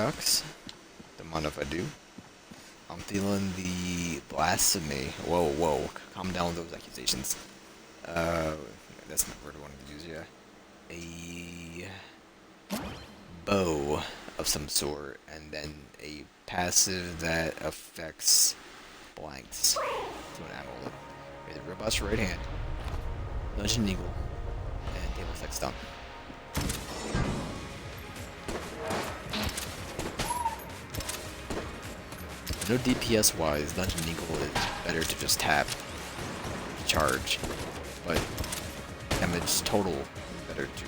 sucks. Don't mind if I do. I'm feeling the blasphemy. Whoa, whoa. Calm down with those accusations. Uh, that's not the word I wanted to use, yeah. A bow of some sort, and then a passive that affects blanks to an amulet. With a robust right hand, Dungeon Eagle, and table tech stun. No DPS wise, Dungeon Eagle is better to just tap to charge, but damage total is better to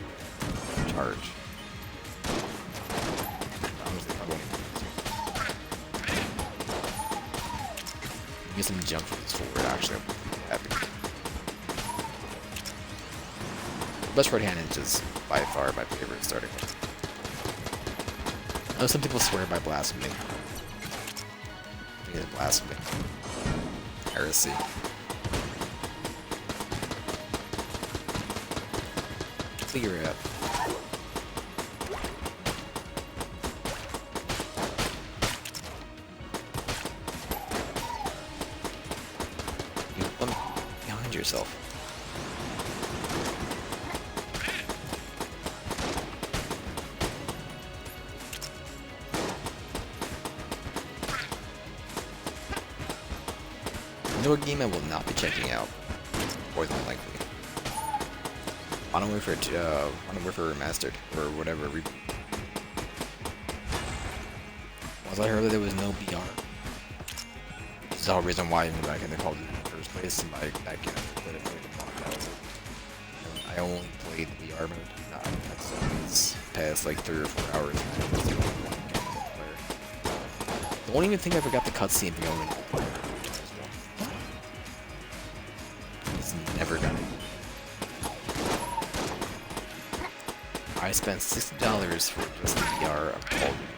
charge. Honestly, I won't get some jump from this forward, actually. I'm happy. Best right hand is just by far my favorite starting one. I know some people swear by blasphemy. I think it's blasphemy. Heresy. Figure it out. You look behind yourself. You know a game I will not be checking out, more than likely. Modern Warfare Remastered, or whatever. Once I heard that there was no BR. This is the whole reason why I went back in the Call of Duty in the first place, and back in I only played the VR mode. That's past like 3 or 4 hours. Don't even think I forgot the cutscene for going. Never done it. I spent $60 for just the VR of Call of Duty.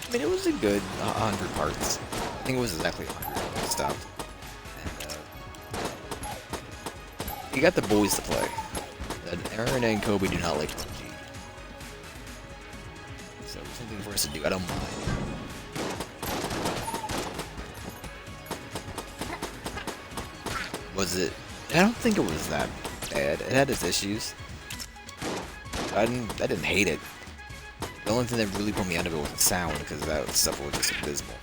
I mean, it was a good 100 parts. I think it was exactly 100 when I stopped. And, you got the boys to play. Aaron and Kobe do not like PUBG. So, something for us to do. I don't mind. Was it? I don't think it was that bad. It had its issues. I didn't hate it. The only thing that really put me out of it was the sound, because that stuff was just abysmal.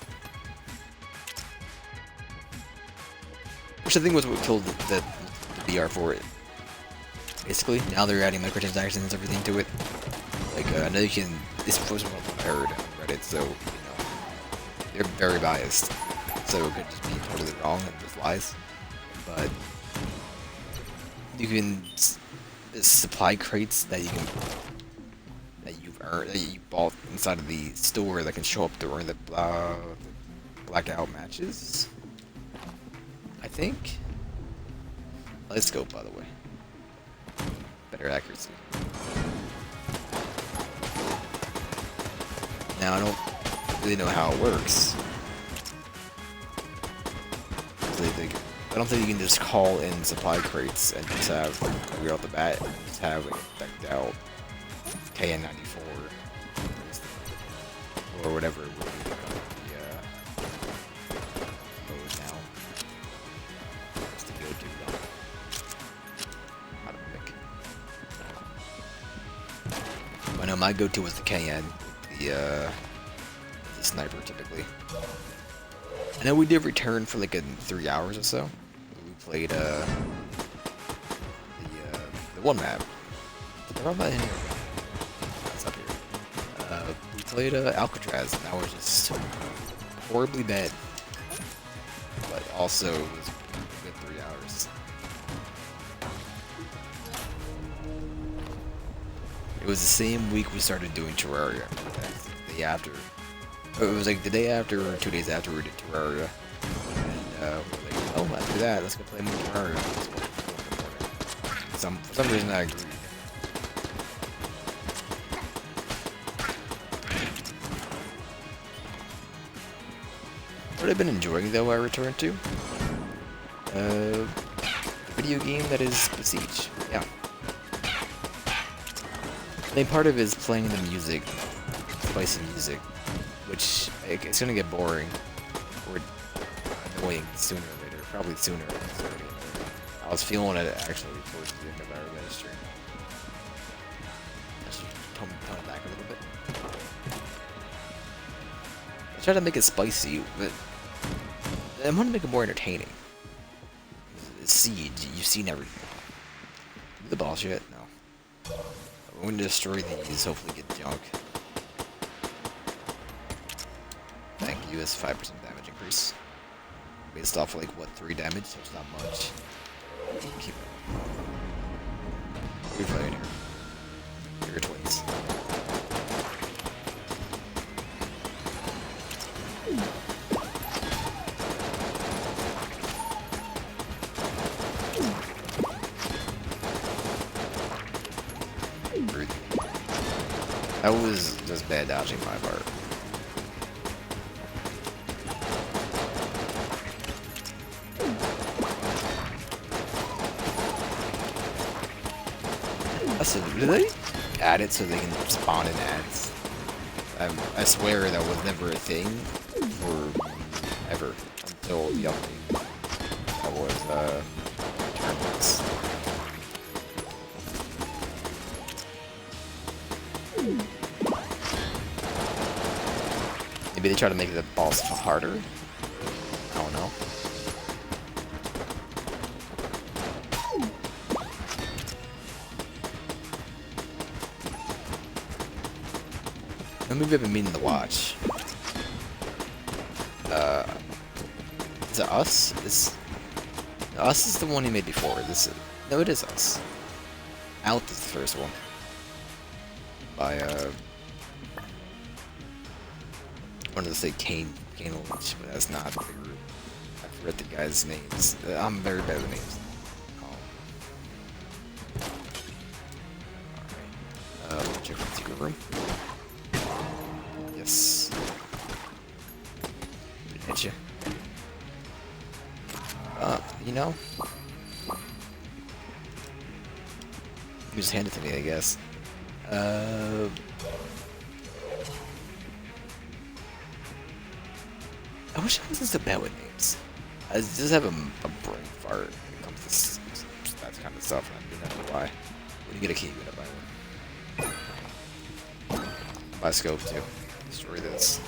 Which I think was what killed the VR for it. Basically, now they're adding microtransactions and everything to it. Like, I know you can. This was what I heard on Reddit, so you know they're very biased. So it could just be totally wrong and just lies. But you can supply crates that you've earned, that you bought inside of the store that can show up during the blackout matches. I think. Let's go, by the way. Better accuracy. Now I don't really know how it works. I don't think you can just call in supply crates and just have, right off the bat, just have like decked out KN94 or whatever it would be the mode now. Just to go to how to pick. I know my go-to was the KN, the sniper typically. I know we did return for like 3 hours or so. We played the one map. They're all not in here. That's up here. We played Alcatraz, and that was just horribly bad. But also it was a good 3 hours. It was the same week we started doing Terraria. The day after. It was like the day after or 2 days after we did Terraria. And we're like, oh, after that, let's go play more Terraria. For some reason I agreed. What I've been enjoying though, I returned to video game that is Besiege. Yeah. main part of it is playing the music, spicy music, which it's gonna get boring or annoying sooner or later. Probably sooner. I was feeling it actually towards the end of our ministry. Let's tone it back a little bit. I try to make it spicy, but I want to make it more entertaining. Siege, you've seen everything. The boss yet? No. I'm going to destroy these, hopefully get junk. Thank you, it's 5% damage increase. Based off like what, 3 damage, so it's not much. Keep it. We're playing here. You're twins. That was just bad dodging my part. So, do they add it so they can spawn in ads? I swear that was never a thing forever until the update. That was tournaments. Maybe they try to make the boss harder? I don't know. A movie I've been meaning to watch. Is it Us? Us is the one he made before. No, it is Us. Out is the first one. By I wanted to say Kane Lynch, but that's not the group. I forget the guy's names. I'm very bad with names. Alright. Check the secret room. Yes. Hit you. You know? You just hand it to me, I guess. I wish I wasn't so bad with names. I just have a brain fart when it comes to that kind of stuff, and I don't know why. When you get a key, you gotta buy one. Buy scope too. Destroy this.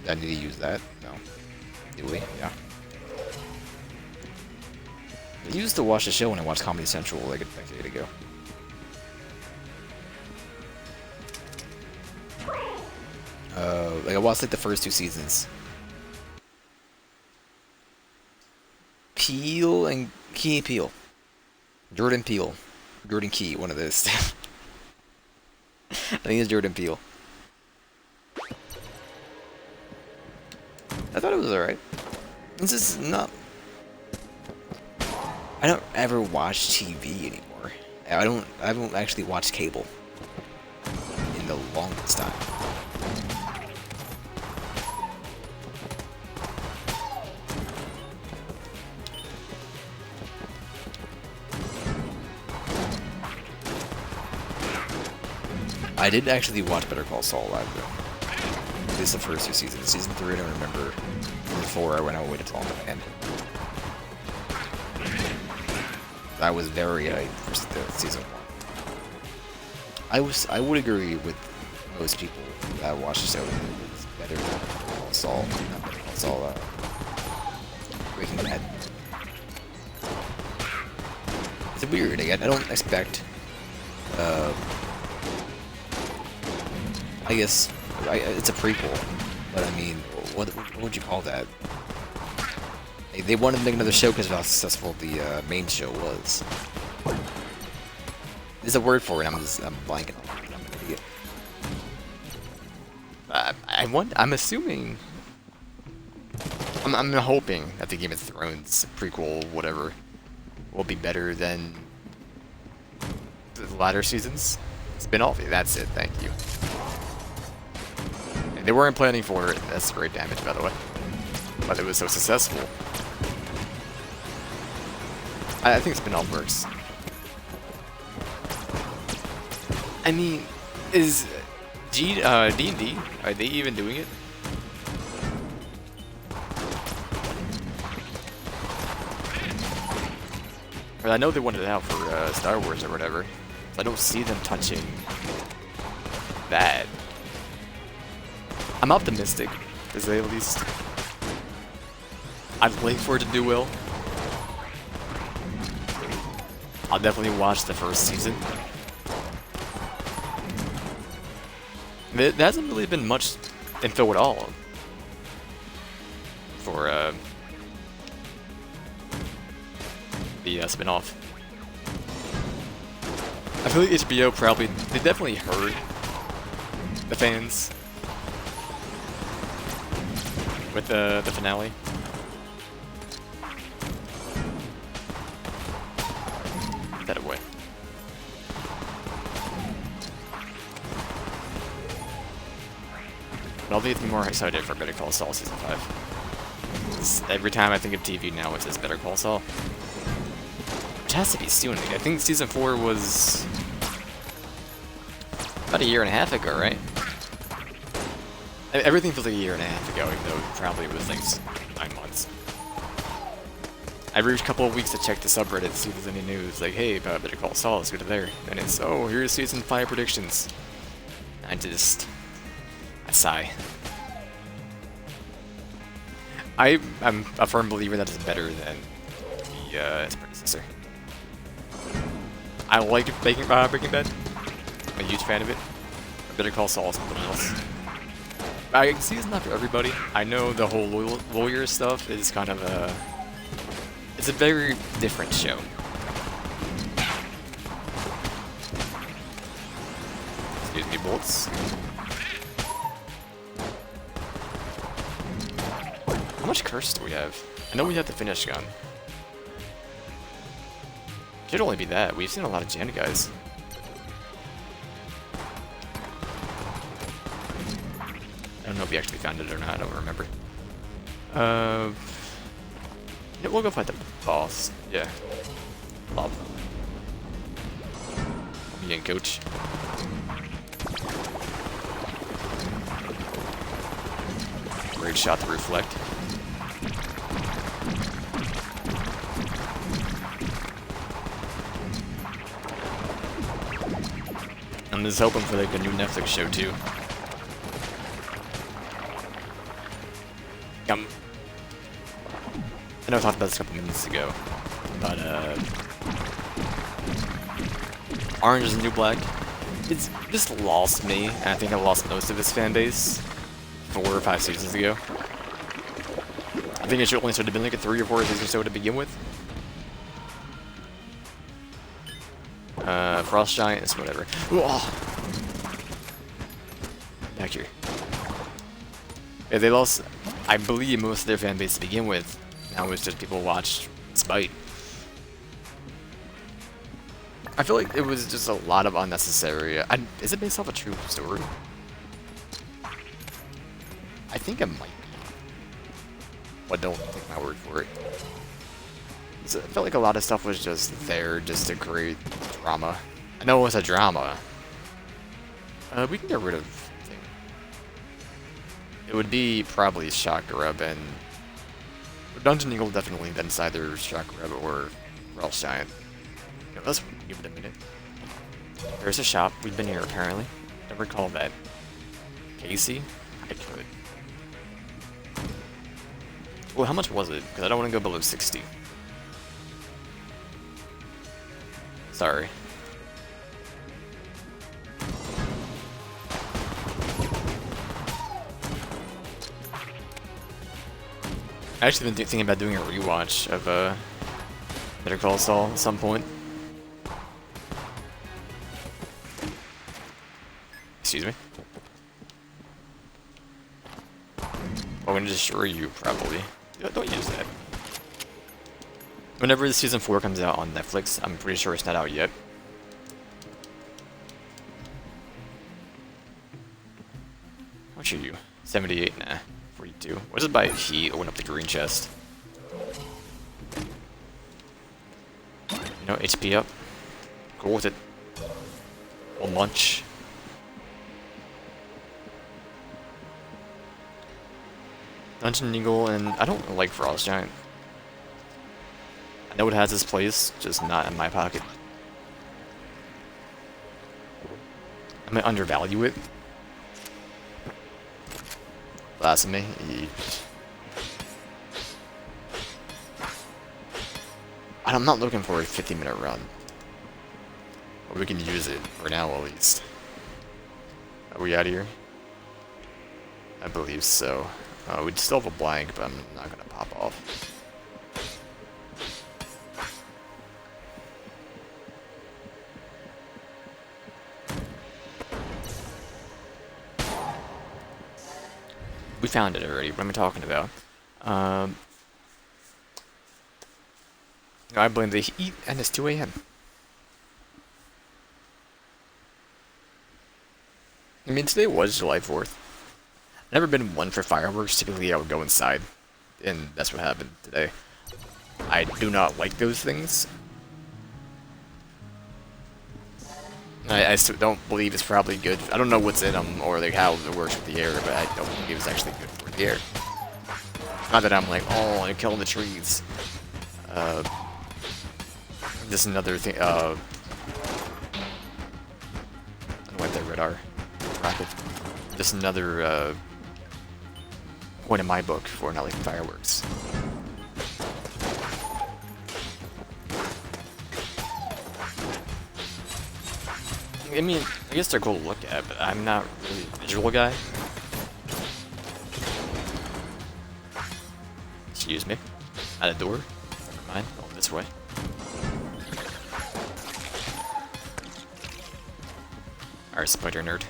Do I need to use that? No. Do we? Yeah. I used to watch the show when I watched Comedy Central like a decade ago. Like I watched like the first 2 seasons. Peele and Key Peele. Jordan Peele. Jordan Key, one of those. I think it's Jordan Peele. I thought it was alright. This is not... I don't ever watch TV anymore. I haven't actually watched cable in the longest time. I did actually watch Better Call Saul live though. At least the first 2 seasons. Season 3 I don't remember. Season 4 I went all the way to on demand. I was very hyped for season 1. I would agree with most people that watch the show that it was better than Better Call Saul. Not Better Call Saul, Breaking Bad. It's weird. Again, I don't expect. I guess it's a prequel, but I mean, what would you call that? They wanted to make another show because of how successful the main show was. There's a word for it. I'm blanking on it. I'm an idiot. I'm assuming. I'm hoping that the Game of Thrones prequel, whatever, will be better than the latter seasons. Spin-off. That's it. Thank you. And they weren't planning for it. That's great damage, by the way. But it was so successful. I think spin-off works. I mean, is D&D, are they even doing it? I know they wanted it out for Star Wars or whatever. I don't see them touching that. I'm optimistic, to say the least. I'd wait for it to do well. I'll definitely watch the first season. There hasn't really been much info at all for the spin-off. I feel like HBO probably, they definitely heard the fans with the finale. Put that away. But I'll be more excited for Better Call Saul Season 5. Every time I think of TV now, it says Better Call Saul. Which has to be soon. I think Season 4 was about a year and a half ago, right? Everything feels like a year and a half ago, even though it probably was like 9 months. Every couple of weeks I check the subreddit to see if there's any news, like, hey, about Better Call Saul, let's go to there. And it's, oh, here's Season 5 predictions. I sigh. I'm a firm believer that it's better than its predecessor. I like Breaking Bad. I'm a huge fan of it. Better Call Saul is something else. I can see it's not for everybody. I know the whole lawyer stuff is kind of it's a very different show. Excuse me, bullets. How much curse do we have? I know we have the finish gun. Should only be that. We've seen a lot of Jan guys. I don't know if we actually found it or not. I don't remember. Yeah, we'll go fight the boss. Yeah. Love. Me and Coach. Great shot to reflect. I'm just hoping for like a new Netflix show too. I know I talked about this a couple minutes ago, but Orange is the New Black. It's just lost me, and I think I lost most of its fan base 4 or 5 seasons ago. I think it should only have been like a 3 or 4 season show to begin with. Frost Giants, whatever. Back here. Yeah, they lost, I believe, most of their fan base to begin with. Now it's just people watch spite. I feel like it was just a lot of unnecessary. Is it based off a true story? I think it might be. But don't take my word for it. So I felt like a lot of stuff was just there just to create drama. I know it was a drama. We can get rid of thing. It would be probably Shakarub and Dungeon Eagle definitely then it's either Shakarub or Ralph Giant. You know, let's give it a minute. There's a shop. We've been here apparently. Don't recall that. Casey? I could. Well, how much was it? Because I don't want to go below 60. Sorry. I actually been thinking about doing a rewatch of Better Call Saul at some point. Excuse me. I'm gonna destroy you, probably. Don't use that. Whenever the Season 4 comes out on Netflix, I'm pretty sure it's not out yet. How much are you? 78? Nah. 42. What does it buy heat? Open up the green chest. You know, HP up. Cool with it. One lunch. Dungeon Eagle, and I don't like Frost Giant. I know it has its place, just not in my pocket. I might undervalue it. Blasphemy. I'm not looking for a 50-minute run. But we can use it for now, at least. Are we out of here? I believe so. We'd still have a blank, but I'm not gonna pop off. We found it already. What am I talking about? I blame the heat, and it's 2 a.m. I mean, today was July 4th. Never been one for fireworks. Typically, I would go inside, and that's what happened today. I do not like those things. I still don't believe it's probably good. I don't know what's in them or like how it works with the air, but I don't believe it's actually good for the air. Not that I'm like, oh, they're killing the trees. This is another thing. I don't like that radar rocket. Just another point in my book for not liking fireworks. I mean, I guess they're cool to look at, but I'm not really a visual guy. Excuse me. At a door. Never mind. Going this way. Alright, spider nerd.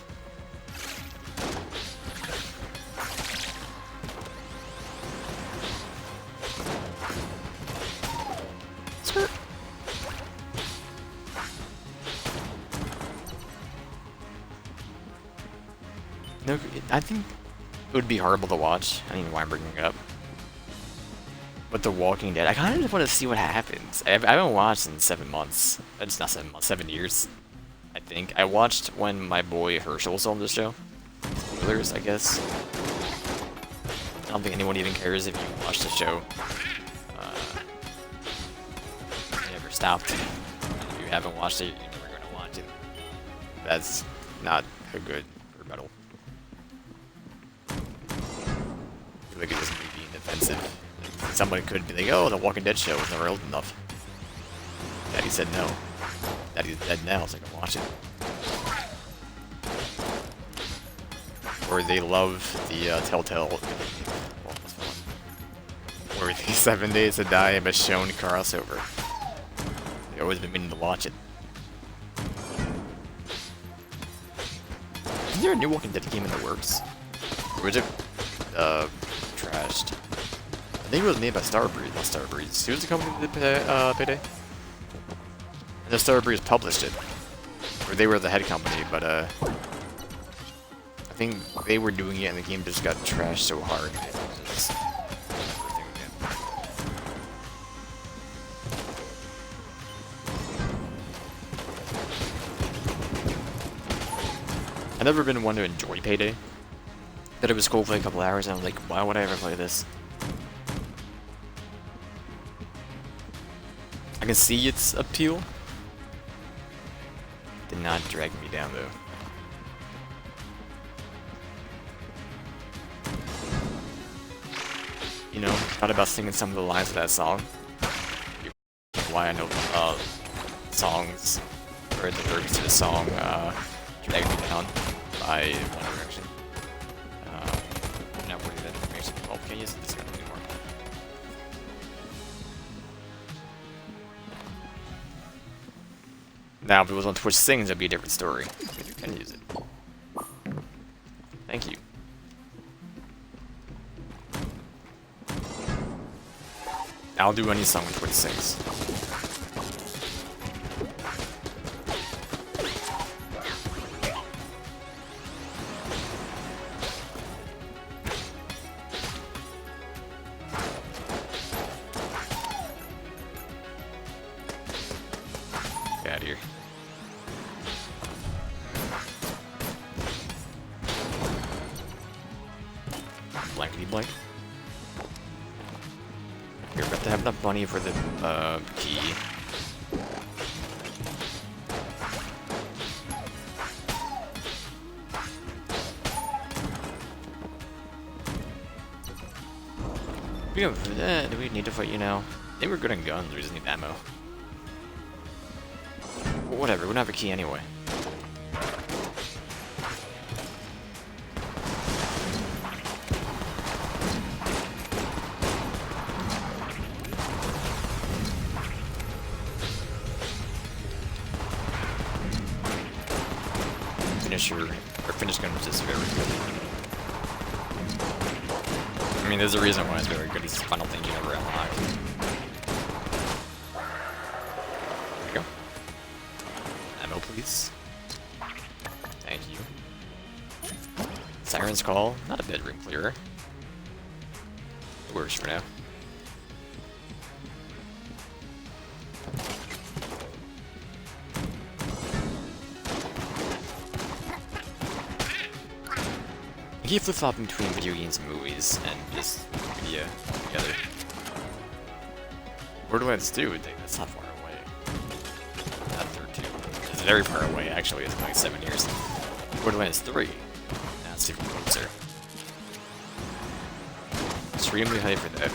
Skirt. No, I think it would be horrible to watch. I don't know why I'm bringing it up. But The Walking Dead, I kind of just want to see what happens. I haven't watched in 7 months. It's not 7 months, 7 years. I think. I watched when my boy Herschel was on the show. Spoilers, I guess. I don't think anyone even cares if you watch the show. I never stopped. If you haven't watched it, you're never going to watch it. That's not a good rebuttal. I feel like it's just me being defensive. Somebody could be like, oh, The Walking Dead show was never old enough. Daddy said no. Daddy's dead now, so I can watch it. Or they love the Telltale, or the 7 Days to Die but shown crossover. They've always been meaning to watch it. Is there a new Walking Dead game in the works? Or is it trashed? I think it was made by Starbreeze, not Starbreeze. Who's the company that did Payday? And the Starbreeze published it. Or they were the head company, but I think they were doing it and the game just got trashed so hard. I've never been one to enjoy Payday. But it was cool for a couple hours and I'm like, why would I ever play this? I can see its appeal. Did not drag me down though. You know, thought about singing some of the lines of that song. Why I know songs, or the lyrics to the song, Drag Me Down by One Direction. I'm not worried that information. Oh, can't use this gun anymore. Now, if it was on Twitch Sings, that'd be a different story. But you can use it. Thank you. I'll do any song on Twitch Sings. out of here. Blankety blank. You're about to have enough money for the key. Do we need to fight you now? I think we're good on guns, we just need ammo. Well, whatever, we don't have a key anyway. Finish gun is just very good. I mean, there's a reason why it's very good. He's the final thing you never unlock. There we go. Ammo, please. Thank you. Siren's Call, not a bedroom clearer. It works for now. I keep flip-flopping between video games and movies, and just media together. Rogue-lite, dude, that's not far away. Not 13. It's very far away, actually. It's like 7 years. Rogue-lite 3. That's even closer. Extremely high for that.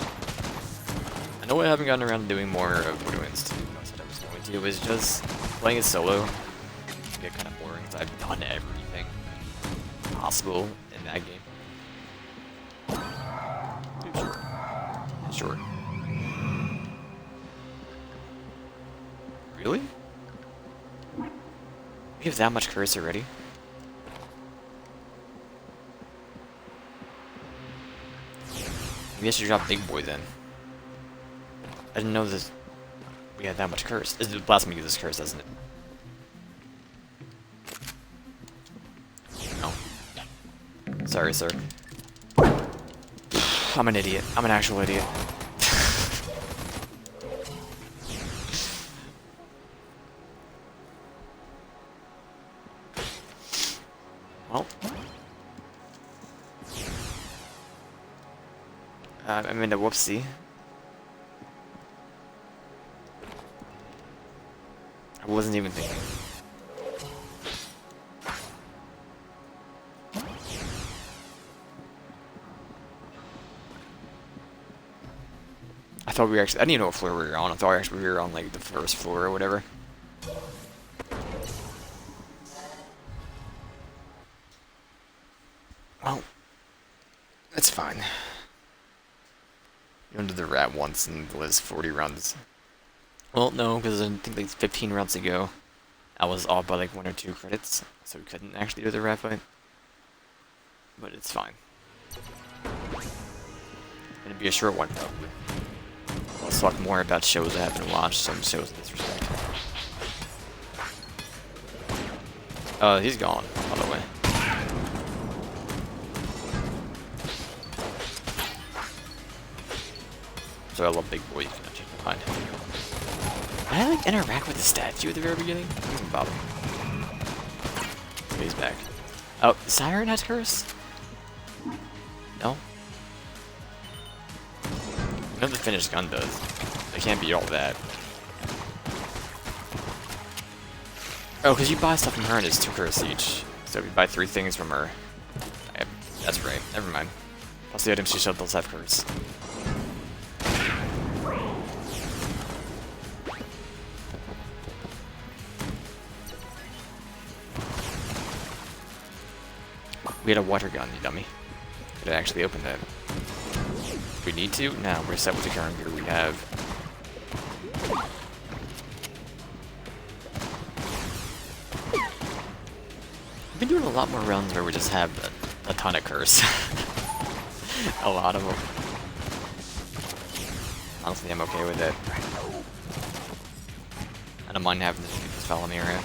I know I haven't gotten around to doing more of Rogue-lite 2. I said I was going to. It was just playing it solo. It get kind of boring because I've done everything possible in that game. Sure. Really? We have that much curse already? Maybe I should drop Big Boy then. I didn't know this. We had that much curse. The Blasphemy gives us curse, doesn't it? No. Sorry, sir. I'm an idiot. I'm an actual idiot. Well. I mean, a whoopsie. I wasn't even thinking. I thought we were actually, I didn't even know what floor we were on. I thought actually we were on like the first floor or whatever. Well, it's fine. You went to the rat once and it was 40 rounds. Well, no, because I think like 15 rounds ago, I was off by like 1 or 2 credits, so we couldn't actually do the rat fight. But it's fine. It'll be a short one, probably. Let's talk more about shows I haven't watched, some shows in this respect. He's gone, by the way. So I love Big Boy, you cannot change my mind. Did I like interact with the statue at the very beginning? I don't even bother. He's back. Oh, Siren has curse? No? I know the finished gun does. It can't be all that. Oh, because you buy stuff from her and it's 2 curse each. So if you buy 3 things from her. That's right. Never mind. Plus the items she sold those have curse. We had a water gun, you dummy. Could I actually open that? We need to? No, we're set with the current gear we have. We've been doing a lot more runs where we just have a ton of curse. A lot of them. Honestly, I'm okay with it. I don't mind having this follow me around.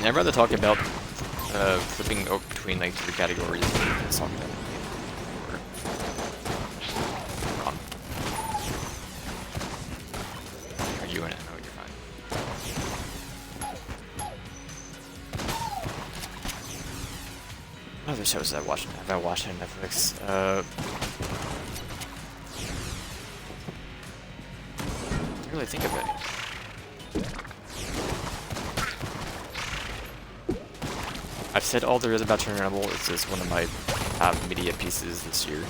I'd rather talk about flipping between like 3 categories than just talking about Are you in it? No, you're fine. What other shows have I watched? Have I watched on Netflix? I can't really think of it. I've said all there is about Chernobyl. It's just one of my top media pieces this year.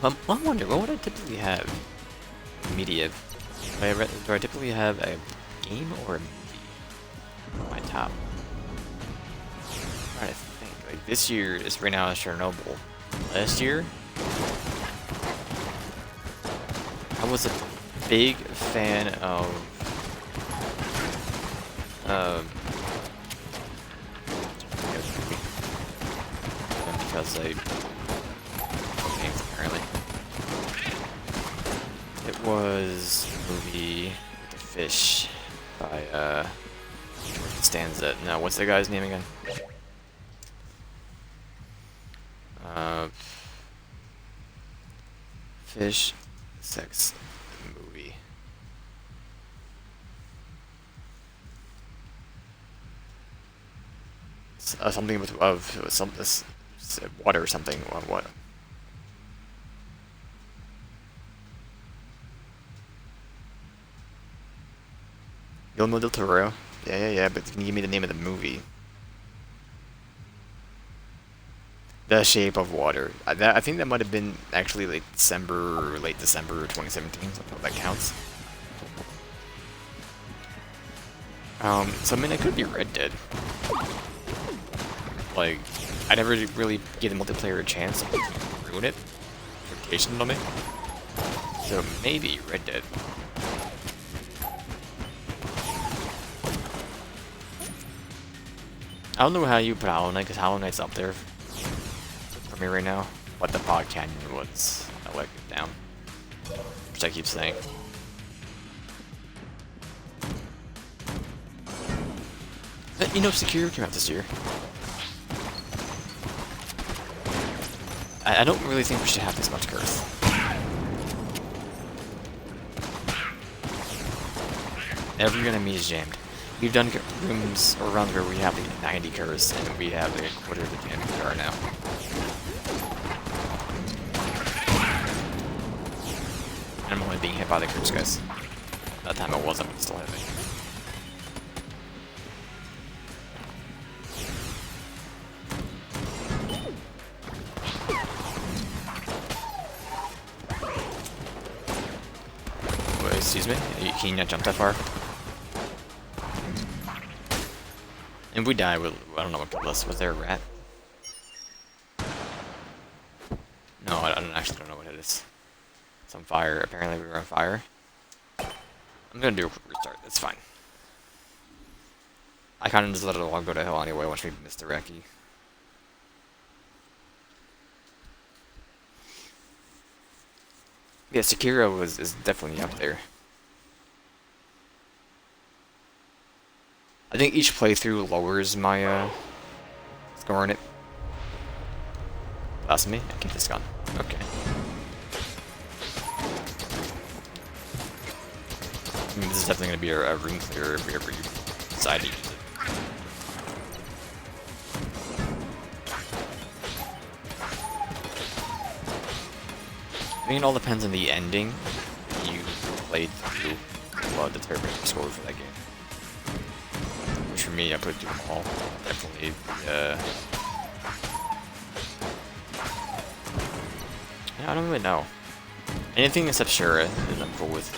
I wonder, what would I typically have in media? Do I typically have a game or a movie? My top. I'm trying to think. Like this year is right now is Chernobyl. Last year, I was a big fan of because I games apparently. It was a movie with a fish by Stanza. No, what's the guy's name again? Fish sex movie. Something with some water or something. What? Guillermo del Toro. Yeah. But can you give me the name of the movie? The Shape of Water. I think that might have been actually like late December 2017. So that counts. So I mean, it could be Red Dead. Like, I never really gave the multiplayer a chance to ruin it. Reputation on me. So maybe Red Dead. I don't know how you put Hollow Knight, because Hollow Knight's up there for me right now. But the Fog Canyon was, I let it down. Which I keep saying. You know, Sekiro came out this year. I don't really think we should have this much curse. Every enemy is jammed. We've done rooms or runs where we have like 90 curse, and we have like a quarter of the damage there are now. And I'm only being hit by the curse, guys. That time it wasn't, but still hit me. Excuse me? Can you not jump that far? And we die, I don't know what killed us. Was there a rat? No, I actually don't know what it is. It's on fire. Apparently we were on fire. I'm gonna do a quick restart, that's fine. I kinda just let it all go to hell anyway once we missed the recce. Yeah, Sekiro is definitely up there. I think each playthrough lowers my score on it. That's me. I get this gun. Okay. I mean, this is definitely going to be a room clear if we ever decide to use it. I think it all depends on the ending you played through will determine your score for that game. Which for me, I put through them all. Definitely, yeah, I don't really know. Anything except Shura, and I'm cool with.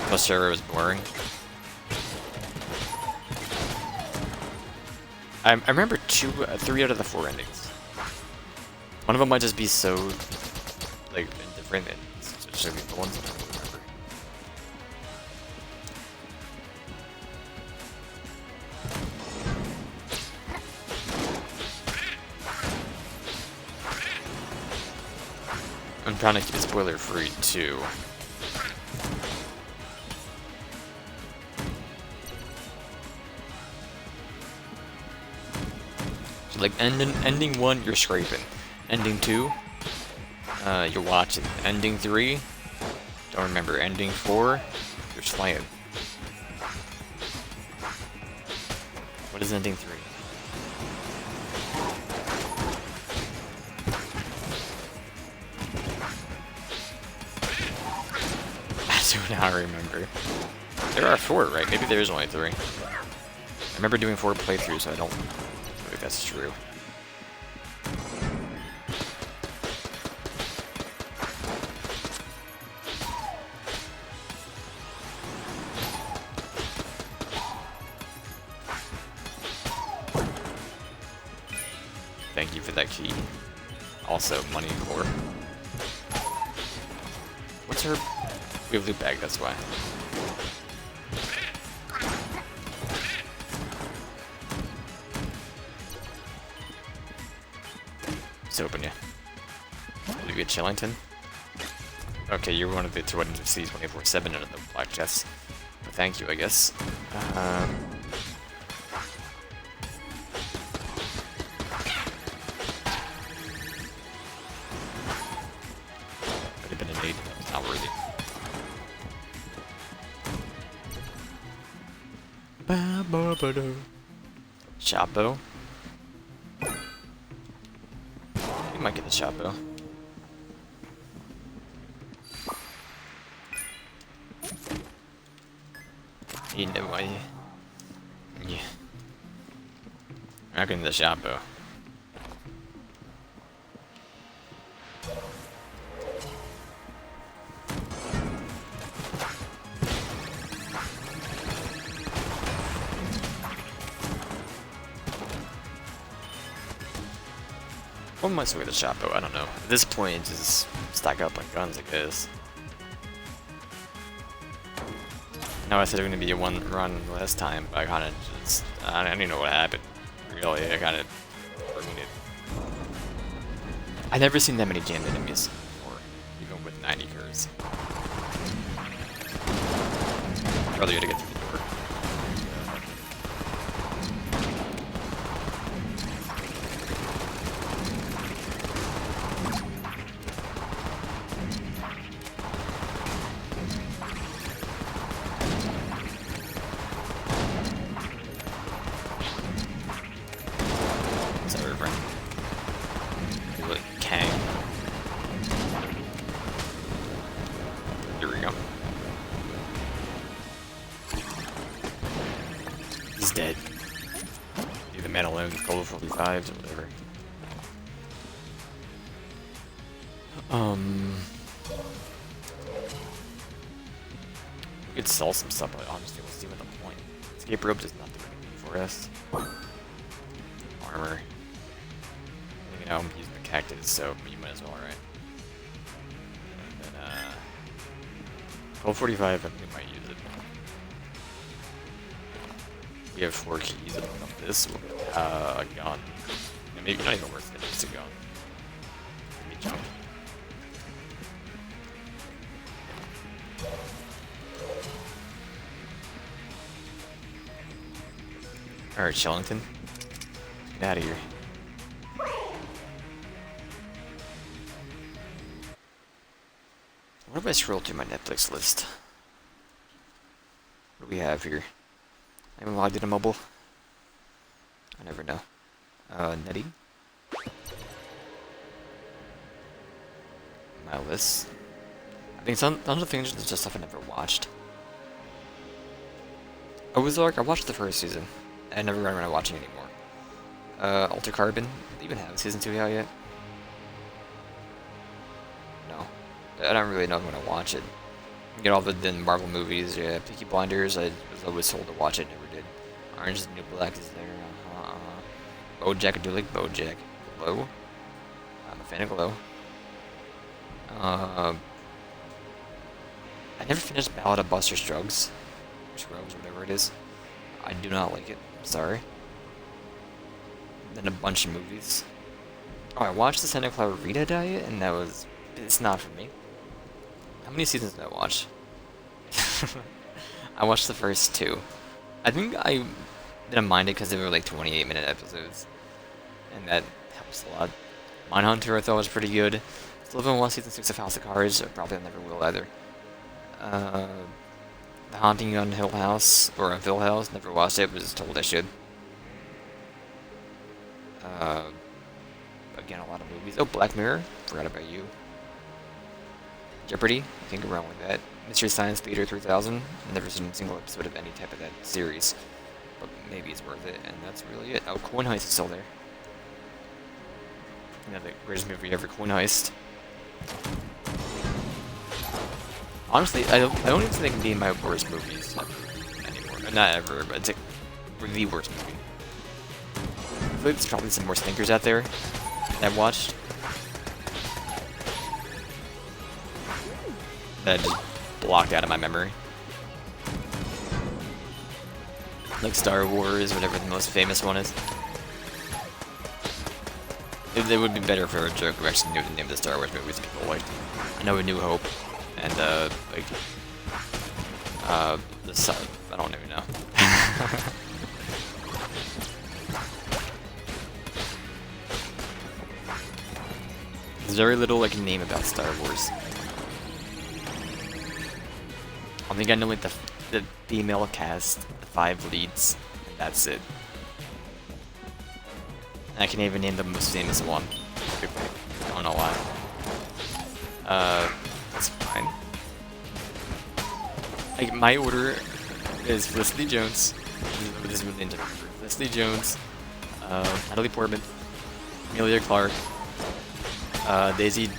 Plus Shura was boring. I remember 3 out of the 4 endings. One of them might just be so, like, indifferent, and it's just the ones that I don't remember. I'm trying to keep it spoiler free too. So like ending 1, you're scraping. Ending 2, you're watching. Ending 3, don't remember. Ending 4, you're slaying. What is ending 3? I do not remember. There are 4, right? Maybe there's only 3. I remember doing 4 playthroughs, so I don't know if that's true. Thank you for that key. Also, money core. What's her... We have loot bag, that's why. Let's open you. Did you get Chillington? Okay, you're one of the 200 Cs 24/7 under the black chest. But thank you, I guess. Could have been an 8, but it's not worthy. Chapo. You might get the Chapo. You know why? Yeah. I'm not getting the Chapo. What am I doing with the Chapo? I don't know. At this point, just stack up on guns, I guess. No, I said it was gonna be a 1 run last time, but I kinda just... I don't even know what happened. Really, I kinda ruined it. I've never seen that many jammed enemies before, even with 90 curves. Rather you gotta get through the door. Here we go. He's dead. Do the metal in gold 45s or whatever. We could sell some stuff, but honestly, what's even the point? Escape rope does not do anything for us. Armor. You know, I'm using the cactus, so you might as well, right? And then, gold 45, I think we might use it. We have 4 keys to open up this. We'll get a gun. And maybe not even worth it, just a gun. Maybe jump. Alright, Shellington. Get out of here. What if I scroll through my Netflix list? What do we have here? I haven't logged into mobile. I never know. Netty. My list. I think some of the things are just stuff I never watched. Ozark, I watched the first season. I never got around to watching anymore. Alter Carbon. Do they even have season 2 out yet? No. I don't really know if I'm gonna watch it. Get all the Marvel movies, yeah. Peaky Blinders, I was always told to watch it, never did. Orange is the New Black is there, BoJack, I do like BoJack. Glow? I'm a fan of Glow. I never finished Ballad of Buster Scruggs. Scruggs, whatever it is. I do not like it, sorry. Then a bunch of movies. Oh, I watched the Santa Clarita Diet, and that was it's not for me. How many seasons did I watch? I watched the first 2. I think I didn't mind it because they were like 28-minute episodes, and that helps a lot. Mindhunter I thought was pretty good. Still haven't watched season 6 of House of Cards. Probably never will either. The Haunting on Hill House, or on Hill House, never watched it, but was told I should. Again, a lot of movies. Oh, Black Mirror, forgot about you. Jeopardy, I think around with that. Mystery Science Theater 3000, never seen a single episode of any type of that series, but maybe it's worth it, and that's really it. Oh, Coin Heist is still there. The greatest movie ever, Coin Heist. Honestly, I don't even think they can be my worst movies ever anymore. Not ever, but it's like the worst movie. I feel like there's probably some more stinkers out there that I've watched that I just blocked out of my memory. Like Star Wars, whatever the most famous one is. It would be better if a joke who actually knew the name of the Star Wars movies people liked. I know A New Hope, and like the Sun. I don't even know. There's very little I can name about Star Wars. I think I know like the female cast, the 5 leads, and that's it. And I can even name the most famous one. I don't know why. That's fine. Like, my order is Felicity Jones. This is really into Felicity Jones, Natalie Portman, Emilia Clarke, Daisy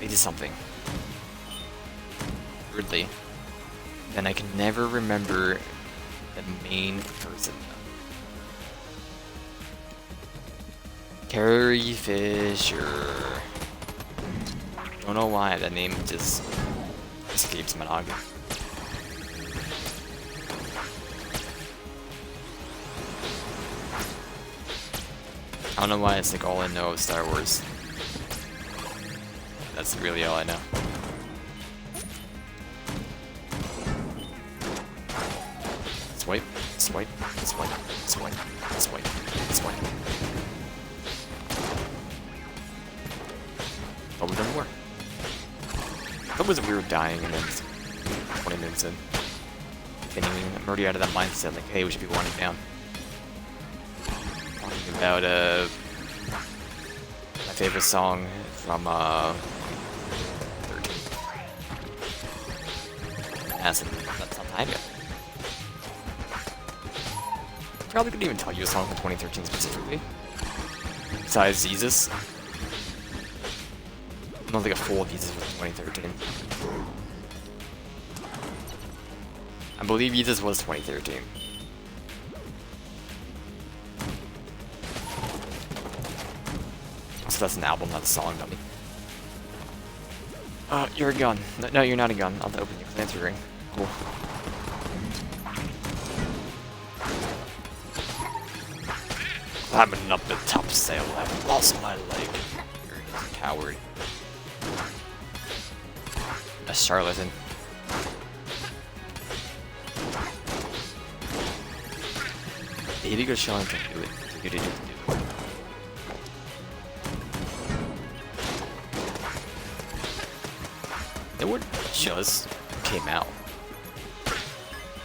something. Weirdly. Then I can never remember the main person. Carrie Fisher. Don't know why that name just escapes my noggin. I don't know why it's like all I know of Star Wars. That's really all I know. Swipe, swipe, swipe, swipe, swipe, swipe. Oh, we've done more. That was weird dying and then 20 minutes in. Continuing, I'm already out of that mindset, like, hey, we should be winding down. Talking about, my favorite song from, 13. Hasn't, that's not time yet. Probably couldn't even tell you a song from 2013 specifically. Besides Jesus. I don't think a full Jesus from 2013. I believe Jesus was 2013. So that's an album, not a song, dummy. You're a gun. No, you're not a gun. I'll open your fancy ring. Cool. Climbing up the top sail, I've lost my leg. You're a coward. A charlatan. Here you go, charlatan. Do it. Do it. It would just came out.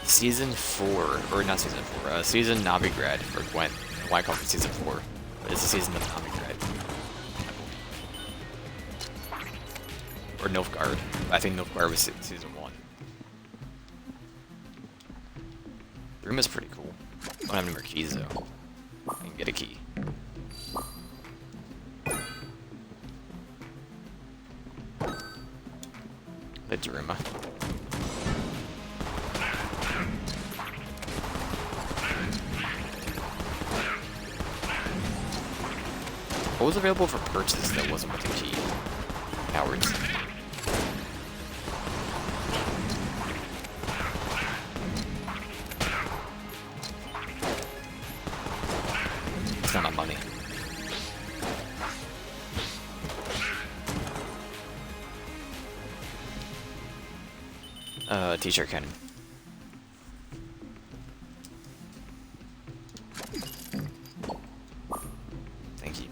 Season 4, or not season 4, season Novigrad for Gwent. Why I call it season 4, but it's the season of Novigrad. Or Nilfgaard. I think Nilfgaard was season 1. The room is pretty cool. I don't have any more keys though. I can get a key. The Daruma. What was available for purchase that wasn't with the key? Cowards. It's not my money. T-shirt cannon. Thank you.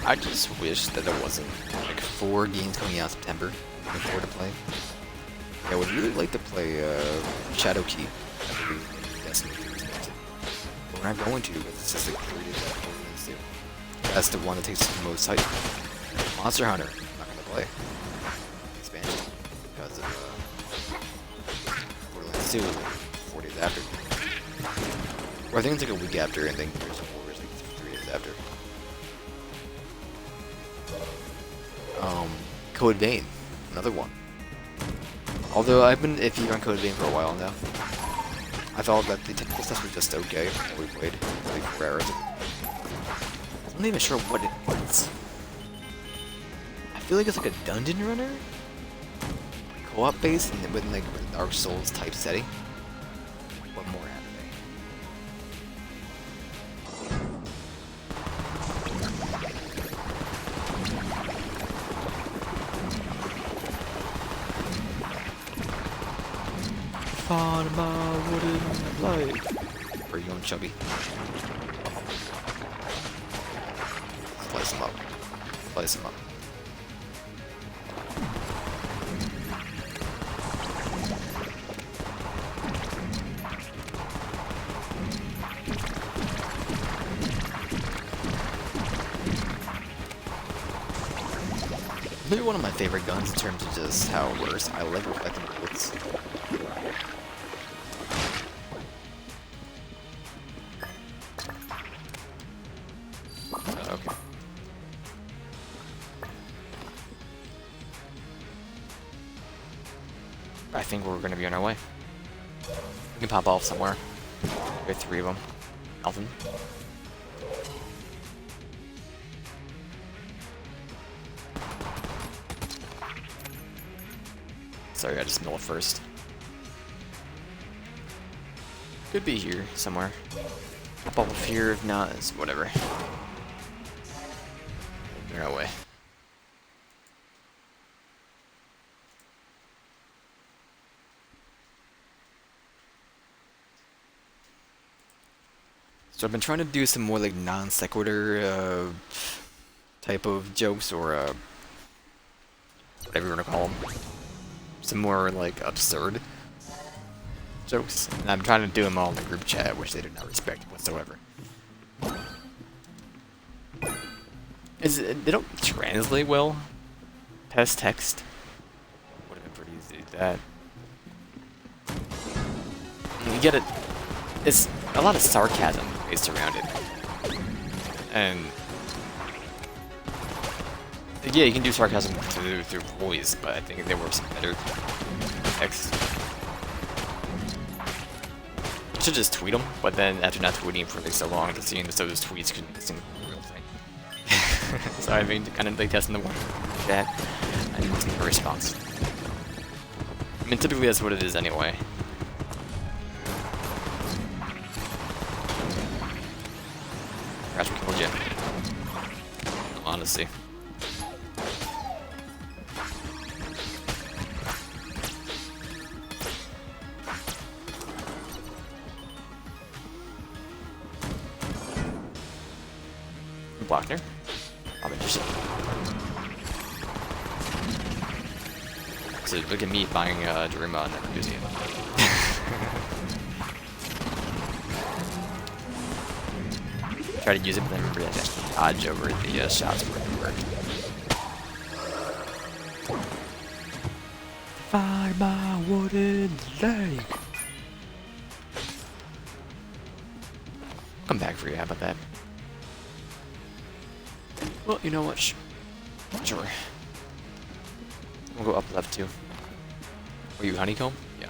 I just wish that there wasn't like 4 games coming out in September. Looking forward to play. Yeah, I would really like to play Shadowkeep. Destiny 2 is next. But we're not going to, because it's just like 3 days after Borderlands 2. That's the one that takes the most hype. Monster Hunter, I'm not gonna play. Expansion. Because of Borderlands 2 is like 4 days after. Or I think it's like a week after, and then Gears of War is like 3 days after. Code Vein, another one. Although I've been iffy on Code Vein for a while now. I felt that the technical stuff was just okay when we played like 4 hours. I'm not even sure what it was. I feel like it's like a dungeon runner, co-op based, and with like a Dark Souls type setting, but more anime. Find my wooden leg. Where are you going, Chubby? Slice him up. Slice him up. Maybe one of my favorite guns in terms of just how it works. I like reflecting bullets. Okay. I think we're gonna be on our way. We can pop off somewhere. We have 3 of them. Nothing. Sorry, I just mill it first. Could be here somewhere. Pop off here, if not, it's whatever. We're on our way. So I've been trying to do some more like non sequitur type of jokes, or whatever you want to call them. Some more like absurd jokes, and I'm trying to do them all in the group chat, which they do not respect whatsoever. They don't translate well past text. Would have been pretty easy to do that. You get it. It's a lot of sarcasm based around it, and yeah, you can do sarcasm through voice, but I think there were some better text. You should just tweet them, but then after not tweeting for like so long, it seems so those tweets could seem like a real thing. So I've been kind of like testing the one chat and seeing a response. I mean, typically that's what it is anyway. Perhaps we killed you. Honestly. Blockner. I'm interested. So look at me buying Daruma and never using it. Try to use it, but then remember that dodge over the shots where it worked. Find my wooden leg. Come back for you. How about that? Well, you know what? Sure. We'll go up left too. Are you honeycomb? Yeah.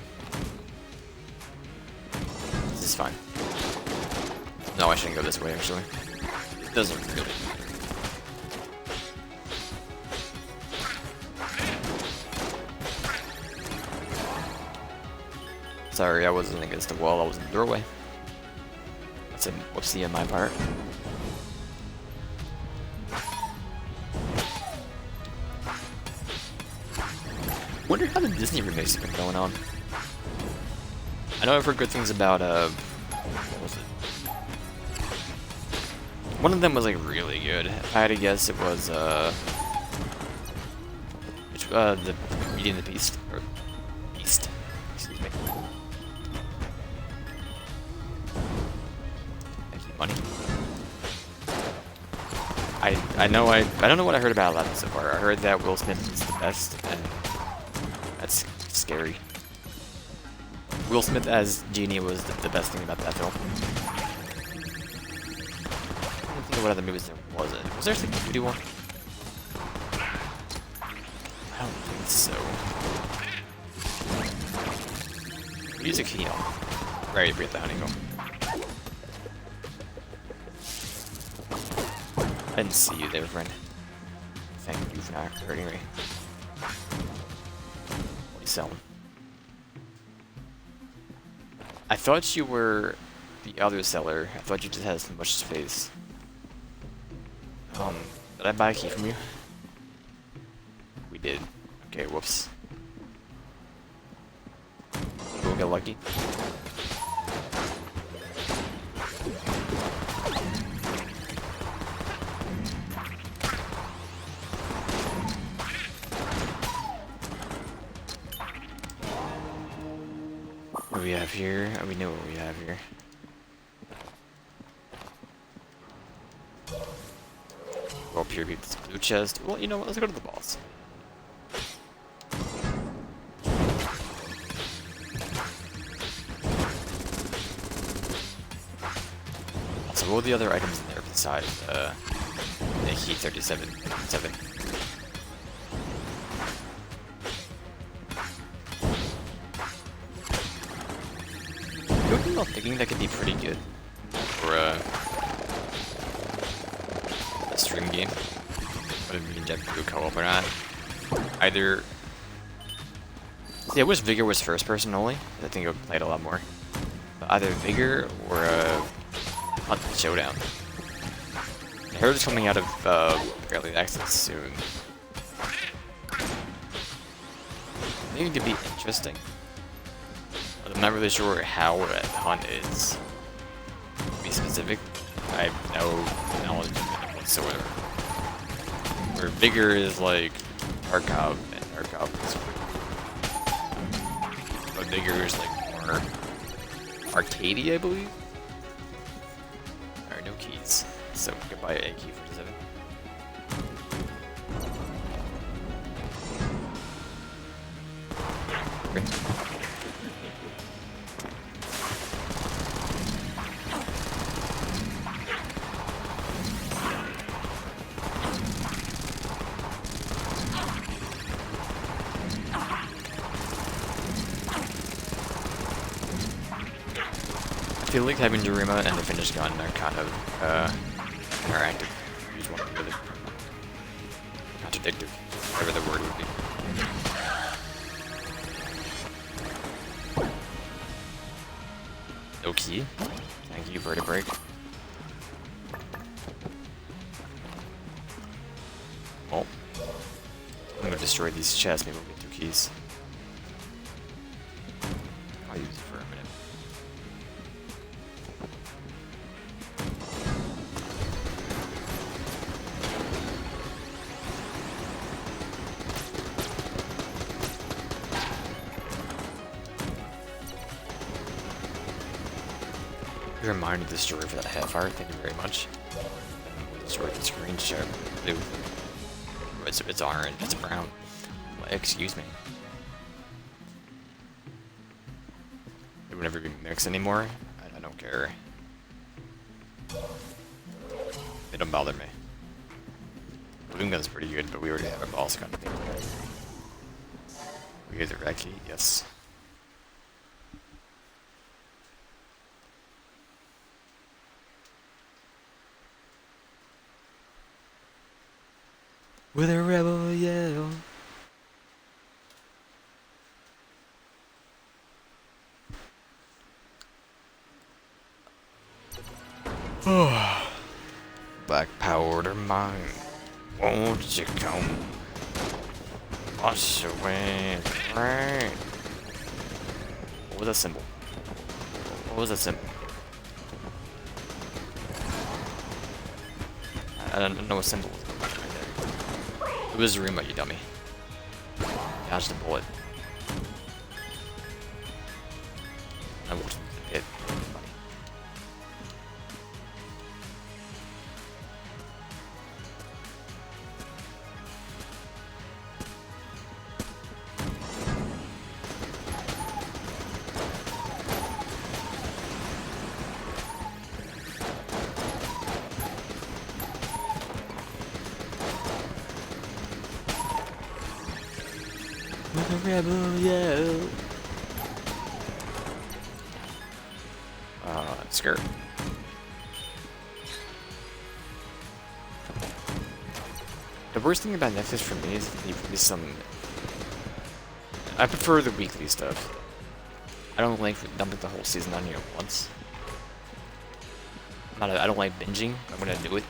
This is fine. No, I shouldn't go this way actually. It doesn't really matter. Sorry, I wasn't against the wall, I was in the doorway. That's a whoopsie on my part. Disney remakes have been going on. I know I've heard good things about, what was it? One of them was, like, really good. If I had to guess, it was, the Beauty and the Beast, or Beast, excuse me. Thank you, money. I don't know what I heard about Aladdin so far. I heard that Will Smith is the best, and that's scary. Will Smith as Genie was the best thing about that film. I don't think what other movies there wasn't. Was there a Sleeping Beauty one? I don't think so. Music Heal. Right, breathe the honeycomb. I didn't see you there, friend. Thank you for not hurting me. What are you selling? I thought you were the other seller. I thought you just had so much space. Did I buy a key from you? We did. Okay, whoops. We'll get lucky. What do we have here? Oh, we know what we have here. Well, pure beats blue chest. Well, you know what? Let's go to the boss. So, what were the other items in there besides the key 37? I'm thinking that could be pretty good for a stream game. Whether we can get to co-op or not. Either. See, I wish Vigor was first person only. I think I would play it a lot more. But either Vigor or Hunt Showdown. I heard it's coming out of early access soon. I think it could be interesting. I'm not really sure how Hunt is. To be specific, I have no knowledge of it whatsoever. Where Vigor is like Tarkov, and Tarkov is but Vigor is like more arcadey, I believe. Alright, no keys. So we can buy a key 47. Okay. I feel like having Daruma and the finished gun are kind of interactive. Use one or the other. Contradictive, whatever the word would be. No key. Thank you, Vertebrake. Well, I'm gonna destroy these chests. Maybe we'll get 2 keys. I'll use it for a minute. You're reminded the story for that half hour. Thank you very much. Destroy the screen share. Blue. It's orange. It's brown. Well, excuse me. It would never be mixed anymore. I don't care. They don't bother me. Balloon gun's pretty good, but we already have a boss gun. We get the red key. Yes. With a rebel yell. Black powder mine, won't you come? Wash away. Right. What was that symbol? What was that symbol? I don't know what symbol was right there. It was Ruma, you dummy. Dodge the bullet. I walked into the pit. Funny. With a rebel yell. Skirt. The worst thing about Netflix for me is that they release some. I prefer the weekly stuff. I don't like dumping the whole season on you at once. I don't like binging. I'm gonna do it.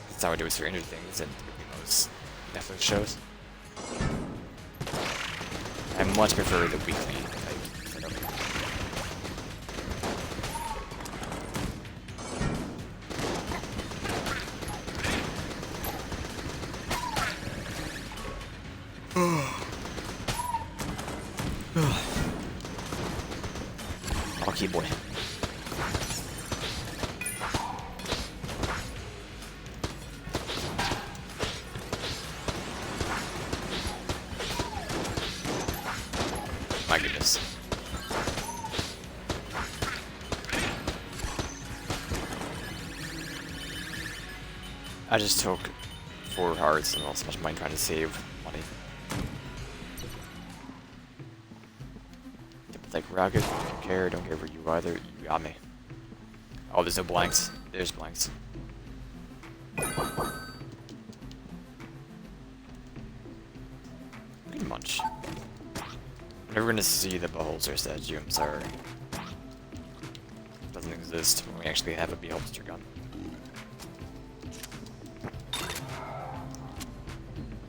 That's how I do with Stranger Things and most Netflix shows. I much prefer the weekly type setup. Okay, boy. My goodness. I just took 4 hearts and lost so much money trying to save money. Like Rocket, don't care for you either. You got me. Oh, there's no blanks. There's blanks. Pretty much. I'm never gonna see the Beholster statue, I'm sorry. It doesn't exist when we actually have a Beholster gun.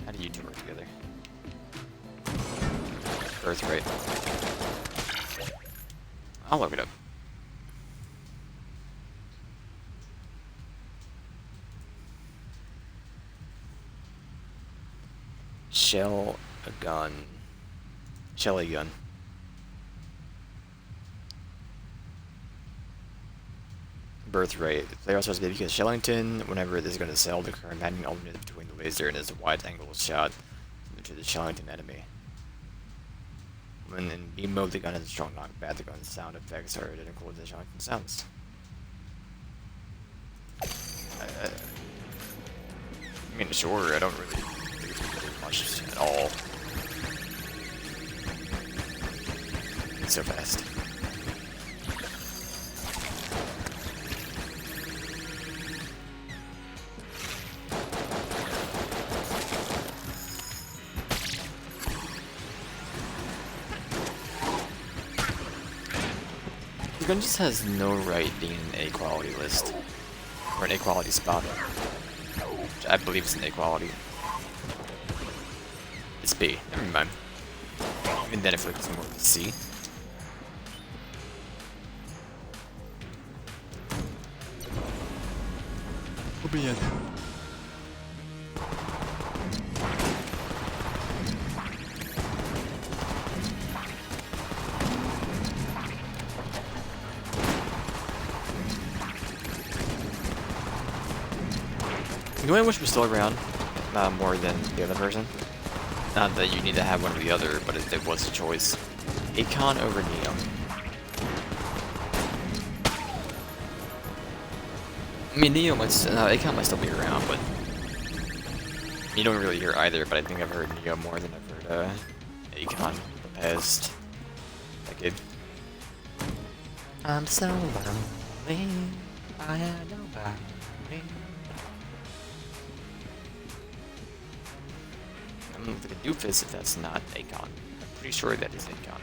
How do you two work together? Birthright. I'll look it up. Shell a gun. Shelly gun. Birthright. The player also has to be because Shellington, whenever it is going to sell, the current matching alternates between the laser and its wide angle shot to the Shellington enemy. When in beam mode, the gun has a strong knockback. The gun's sound effects are identical to the Shellington sounds. I mean, sure, I don't really do much at all. It's so fast. The gun just has no right being in an A quality list. Or an A quality spot. Which I believe is an A quality. It's B. Never mind. Even then, I feel like it's more of a C. We'll be in. You know, I wish we're still around more than the other person. Not that you need to have one or the other, but if it was a choice. Akon over Neo. I mean, Neo might, Akon might still be around, but you don't really hear either. But I think I've heard Neo more than I've heard Akon the past decade. I'm so lonely. I had nobody. I'm looking at a doofus if that's not Akon. I'm pretty sure that is Akon.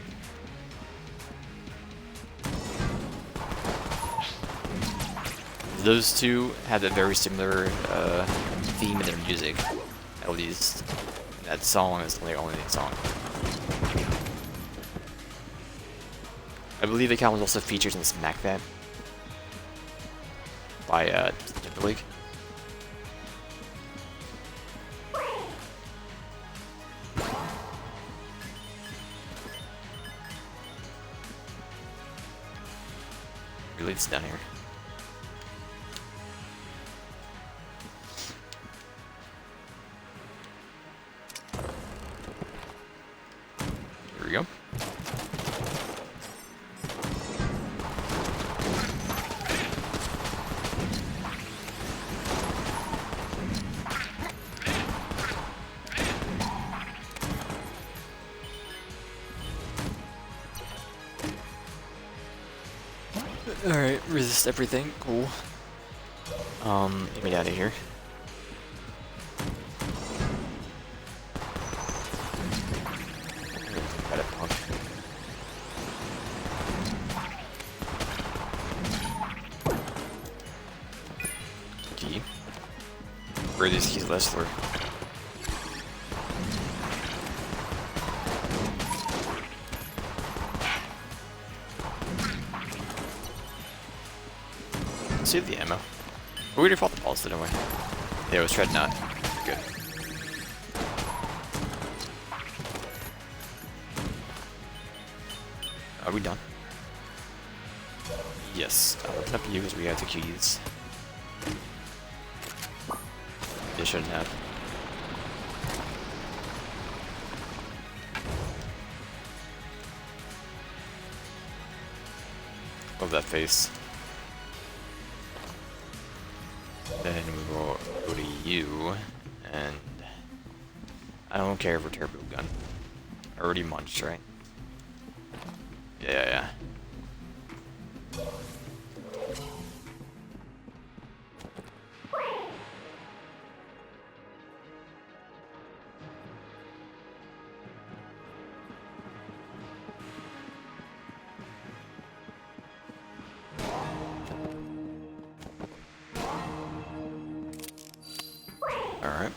Those two had a very similar theme in their music, at least That song is the only song. I believe the account was also featured in Smack That by Timberlake. Really, it's down here. Here we go. Alright, resist everything, cool. Get me out of here. Got it, punk. Key. Where are these keys last for? Save the ammo. We already fought the balls, didn't we? Yeah, it was Treadnought. Good. Are we done? Yes. I'll open up you because we have the keys. They shouldn't have. Love that face. Then we will go to you, and I don't care for turbo gun. I already munched, right? Yeah. Alright.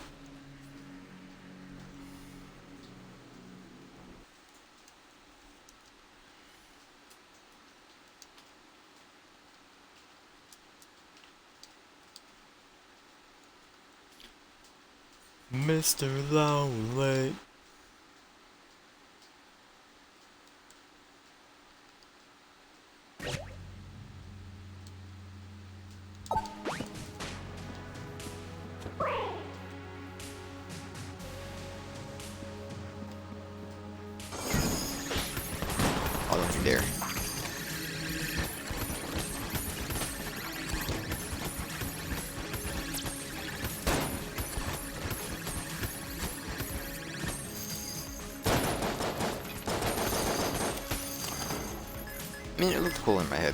Mr. Lonely. Oh, don't you dare. I mean, it looked cool in my head.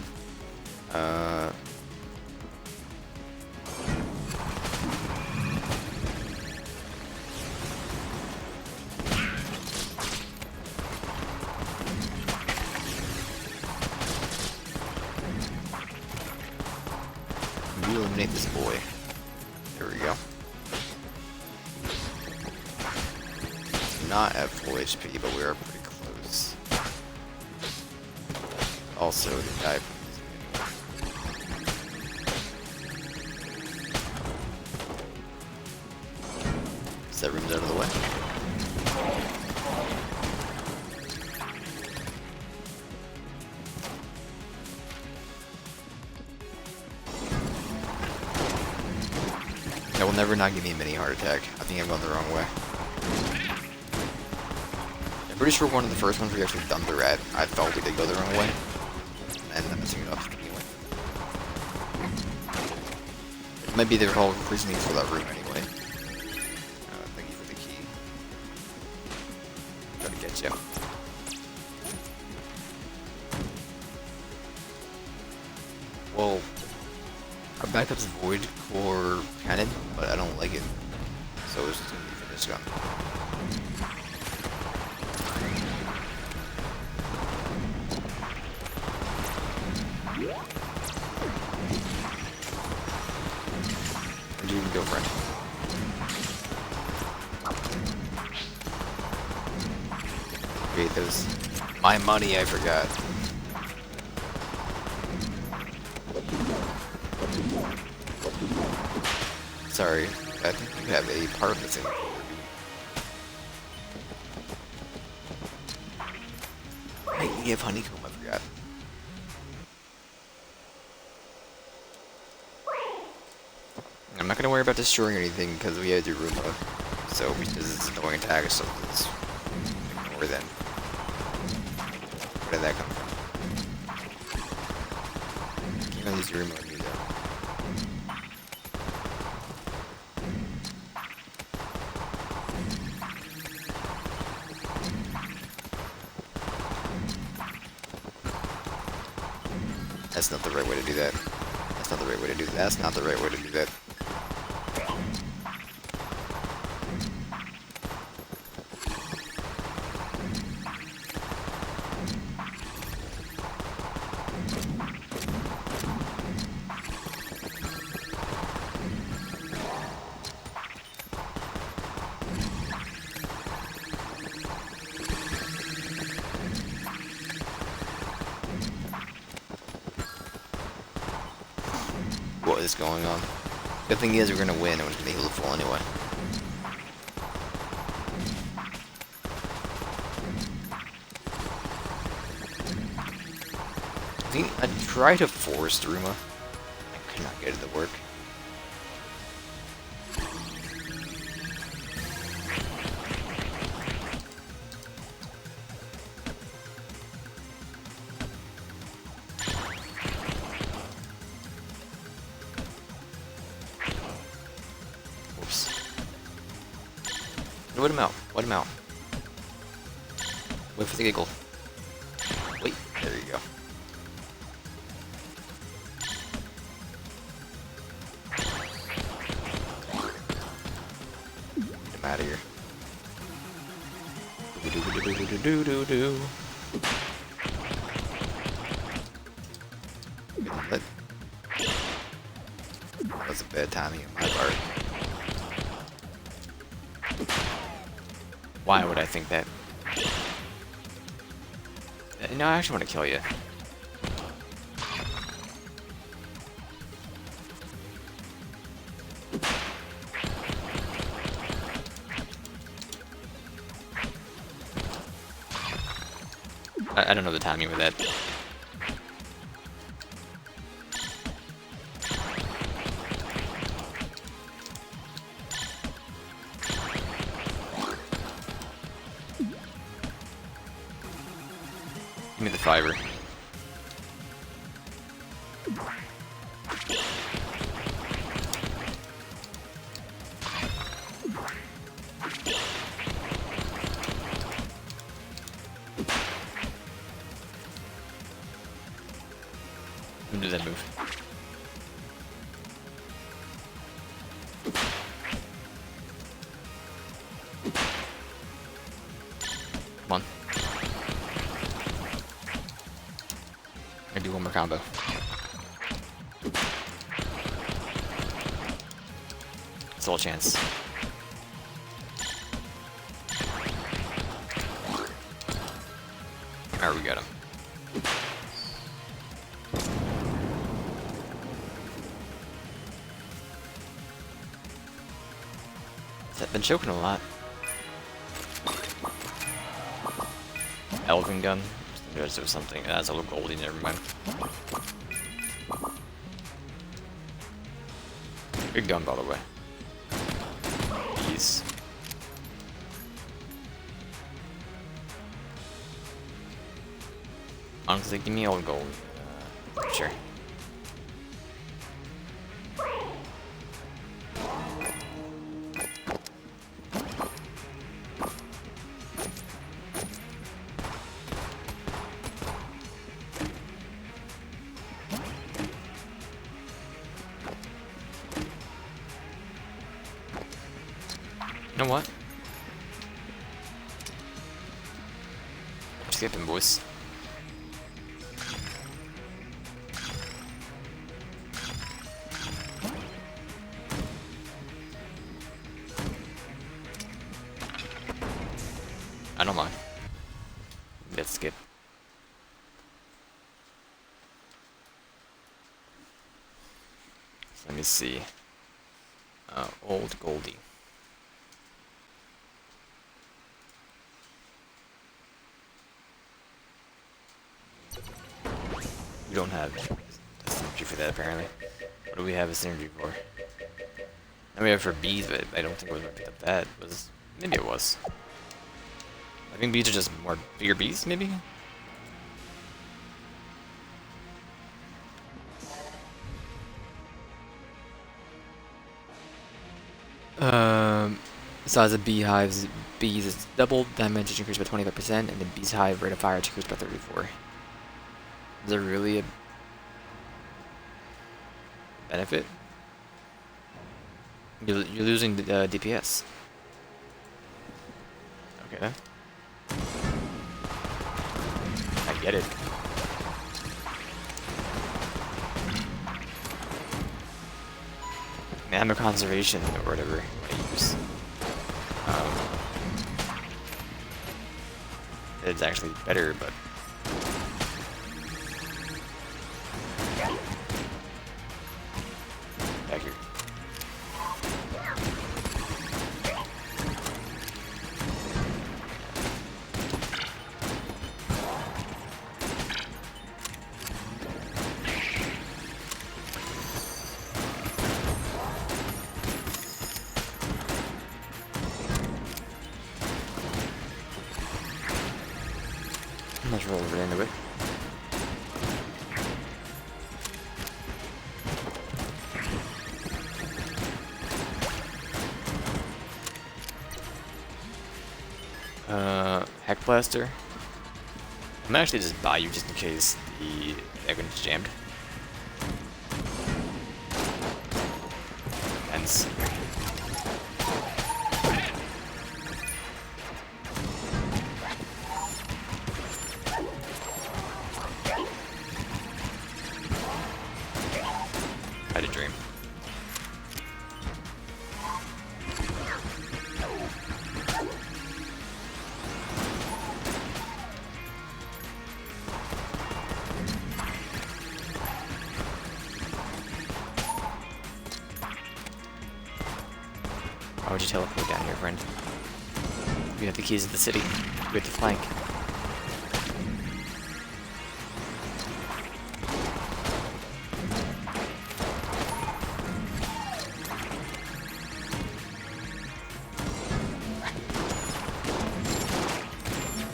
We eliminate this boy. There we go. Not at full HP, but we are pretty close. Also, to die from this. That room's out of the way. That will never not give me a mini heart attack. I think I've gone the wrong way. I'm pretty sure one of the first ones we actually done the rat, I thought we did go the wrong way. And I'm messing it up anyway. Maybe they're all reasoning for that room anyway. Thank you for the key. Try to get you. Well, our backup's void for cannon, but I don't like it. So it's just gonna be for this gun. Where'd you even go, friend? take those. My money, I forgot. Sorry, I think you have a part missing. Hey, you have honeycomb, I forgot. I'm not gonna worry about destroying anything because we have the Roomba. So this is an annoying attack, so let's ignore them. Where did that come from? Can't use the Roomba on you though. That's not the right way to do that. That's not the right way to do that. That's not the right way to do that. What is going on? Good thing is we're gonna win and we're gonna heal the full anyway. I tried to force Ruma. I could not get it to work. Wait him out. Wait him out. Wait for the giggle. Wait. There you go. Get him out of here. Do-do-do-do-do-do-do-do. That was a bad timing on my part. Why would I think that? No, I actually want to kill you. I don't know the timing with that. Give me the fiber. When does that move? Come on. I do one more combo. Still a chance. Alright, we got him. I've been choking a lot. Elven gun. Just do something. That's a little goldie, never mind. Good gun, by the way. Jeez. Honestly, give me all gold. Sure. You know what? Just get them, boys. I don't mind. Let's skip. So let me see. Old Goldie. We don't have a synergy for that, apparently. What do we have a synergy for? And we have for bees, but I don't think it was picked up that. Maybe it was. I think bees are just more bigger bees, maybe? Size of beehives. Bees is double, damage is increased by 25%, and the bee's hive rate of fire is increased by 34. Is there really a benefit? You're losing the DPS. Okay. I get it. Ammo conservation or whatever I use. It's actually better, but back here. Let's roll over into it. Heck Blaster. I'm actually just buy you just in case the Egon's jammed. Hence. I had a dream. Why would you teleport down here, friend? We have the keys to the city. We have to flank.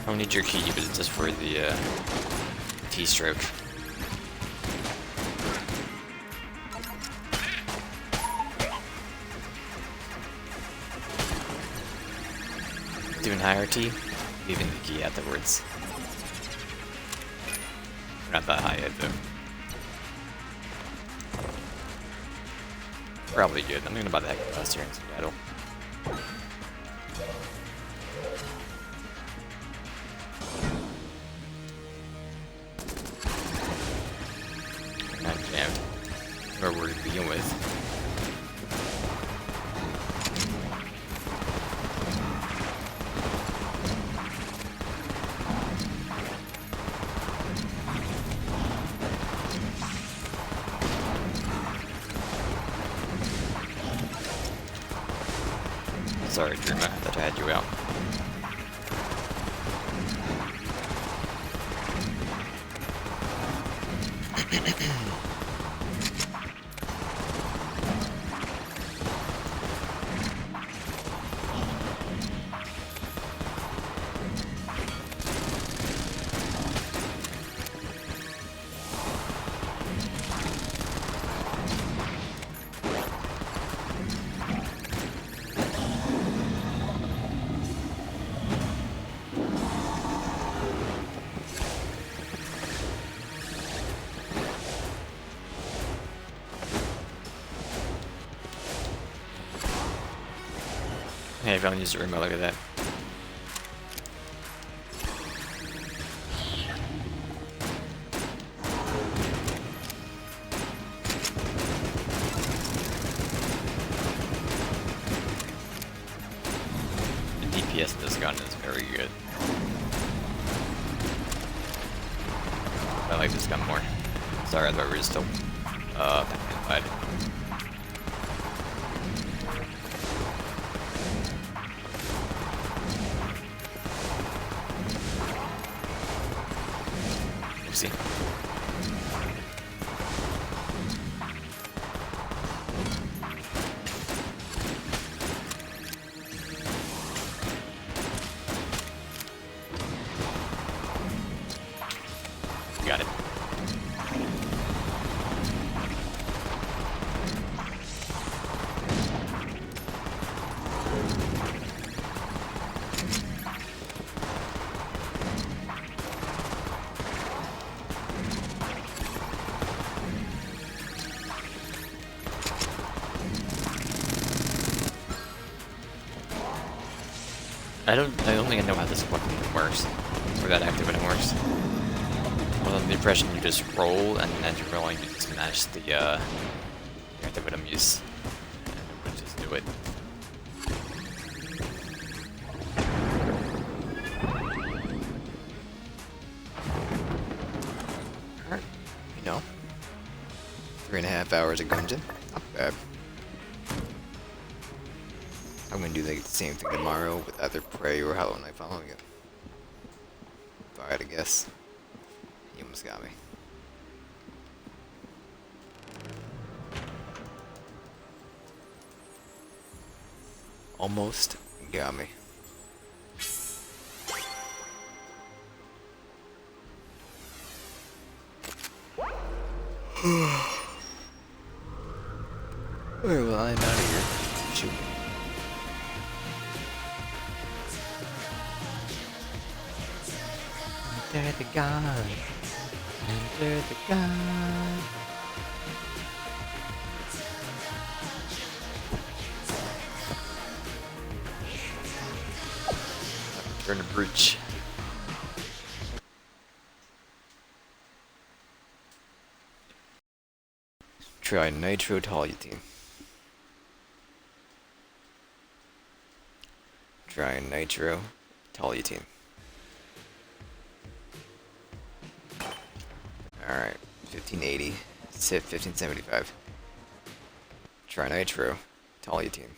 I don't need your key, but it's just for the T-stroke. Doing higher T, leaving the key afterwards. We're not that high yet, though. Probably good. I'm gonna buy the Heck Blaster in some battle. Not jammed. Where we're to begin with. Sorry, Dreamer, I thought I had you out. Hey, I found used a remote, look at that. The DPS in this gun is very good. like this gun more. Sorry, I thought we were just still back. Oopsie. Got it. I don't think I know how this weapon works, or that active weapon works. I was under the impression you just roll, and then you're rolling, you just match the active weapon use, and it would just do it. Alright, you know. 3.5 hours of Gungeon. Not bad. I'm gonna do the same thing tomorrow with either Prey or Hollow Knight following it. If I had to guess. You almost got me. Almost got me. Alright, well, I'm out of here. Shoot. Enter the gun. Enter the gun. Turn to breach. Try Nitro Toluene. Try Nitro Toluene. Alright, 1580. Sip 1575. Try Nitro Toluene.